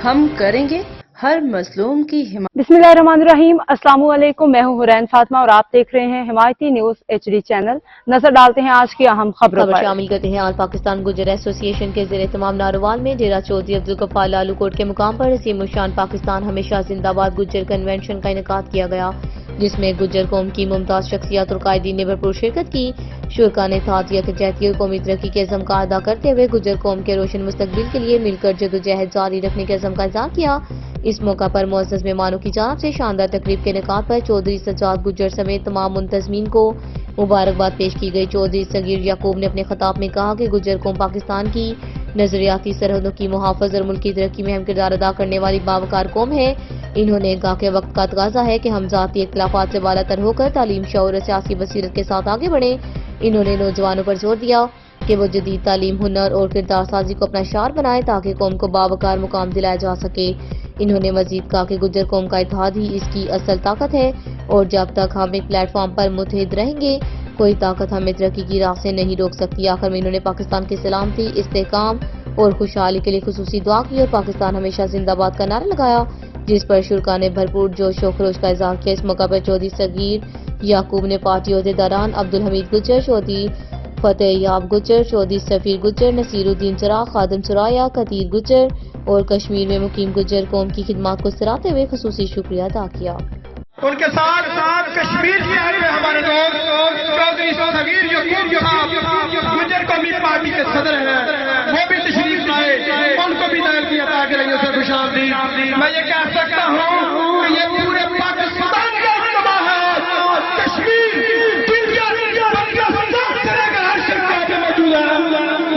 ہم کریں گے ہر مظلوم کی حمایت۔ बिस्मिल्लाहिर्रहमानिर्रहीम। अस्सलाम वालेकुम। मैं हूं हुरैन फातिमा और आप देख रहे हैं हिमायती न्यूज HD चैनल। नजर डालते हैं आज की अहम खबरों पर। शामिल करते हैं। आज पाकिस्तान गुज्जर एसोसिएशन के ज़ेरे तमाम नारोवाल में डेरा चौधरी अब्दुल गफ्फार लालूकोट के मुकाम पर असीम उशान पाकिस्तान हमेशा जिंदाबाद गुज्जर कन्वेंशन का इनेकाद किया गया, जिसमें गुज्जर कौम की मुमताज शख्सियत और कायदीन ने भरपूर शिरकत की। शुरका ने ताज़ियत जहती और कौमी तरक्की के अज़म का अदा करते हुए गुज्जर कौम के रोशन मुस्तकबिल के लिए मिलकर जदोजहद जारी रखने के अज़म का इज़हार किया। इस मौका पर मुअज़्ज़ज़ मेहमानों की जानिब से शानदार तकरीब के इनेकाद पर चौधरी सज्जाद गुज्जर समेत तमाम मुंतज़मीन को मुबारकबाद पेश की गई। चौधरी सगीर याकूब ने अपने खिताब में कहा कि गुज्जर कौम पाकिस्तान की नजरियाती सरहदों की मुहाफ़ज़त और मुल्की तरक्की में अहम किरदार अदा करने वाली बावकार कौम है। इन्होंने कहा कि वक्त का तकाज़ा है कि हम ज़ाती इख्तिलाफ़ात से बालातर होकर तालीम, शऊर और सियासी बसीरत के साथ आगे बढ़ें। इन्होंने नौजवानों पर जोर दिया कि वो जदीद तालीम, हुनर और किरदार साजी को अपना शार बनाए ताकि कौम को बावकार मुकाम दिलाया जा सके। इन्होंने मजीद कहा कि गुज्जर कौम का इत्तेहाद ही इसकी असल ताकत है और जब तक हम एक प्लेटफॉर्म पर मुत्तहिद रहेंगे कोई ताकत हमें तरक्की की राह से नहीं रोक सकती। आखिर में इन्होंने पाकिस्तान की सलामती, इस्तेहकाम और खुशहाली के लिए खुसूसी दुआ की और पाकिस्तान हमेशा जिंदाबाद का नारा लगाया, जिस पर शुरका ने भरपूर जोश व खरोश का इज़हार किया। इस मौका पर चौधरी सगीर याकूब ने पार्टी अहदेदारान अब्दुल हमीद गुज्जर, चौधरी फतेह याब गुज्जर, चौधरी सफीर गुज्जर, नसीरुद्दीन चराग, खादिम सुराया, कतीर गुज्जर और कश्मीर में मुकीम गुज्जर कौम की खिदमत को सराहते हुए खुसूसी शुक्रिया अदा किया। उनके साथ कश्मीर से आए हुए हमारे दोस्त चौधरी सगीर याकूब साहब गुज्जर कौमी पार्टी के सदर हैं, वो भी तशरीफ लाए, उनको भी नायल की अता करेंगे से खुशामदीद। मैं ये कह सकता हूँ कि ये पूरे पाकिस्तान का इज्तिमा है। कश्मीर दुनिया करेगा हर शक्ति पे मौजूद है।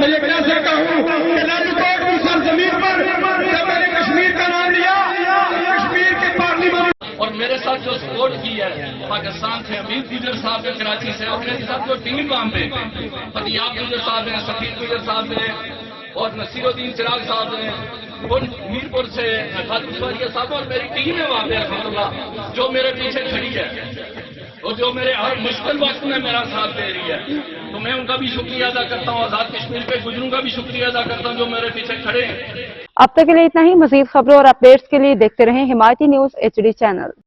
मैं ये कह सकता हूँ कि लालूकोट की सरजमीन पर जब मैंने कश्मीर का नाम लिया, कश्मीर के पार्लियामेंट और मेरे साथ जो सपोर्ट की है पाकिस्तान से अमीर गुजर साहब है, कराची से, और मेरे साथ जो टीम काम पे फतियाब गुजर साहब हैं, सफीर गुजर साहब हैं और नसीरुद्दीन चिराग साहब हैं, और मीरपुर से खादिम सुराया साहब और मेरी टीम है वहाँ पे अल्हम्दुलिल्लाह जो मेरे पीछे खड़ी है और जो मेरे हर मुश्किल वक्त में मेरा साथ दे रही है। तो मैं उनका भी शुक्रिया अदा करता हूँ, आज़ाद कश्मीर के गुजरों का भी शुक्रिया अदा करता हूँ जो मेरे पीछे खड़े हैं। अब तक के लिए इतना ही। मजीद खबरों और अपडेट्स के लिए देखते रहें हिमायती न्यूज HD चैनल।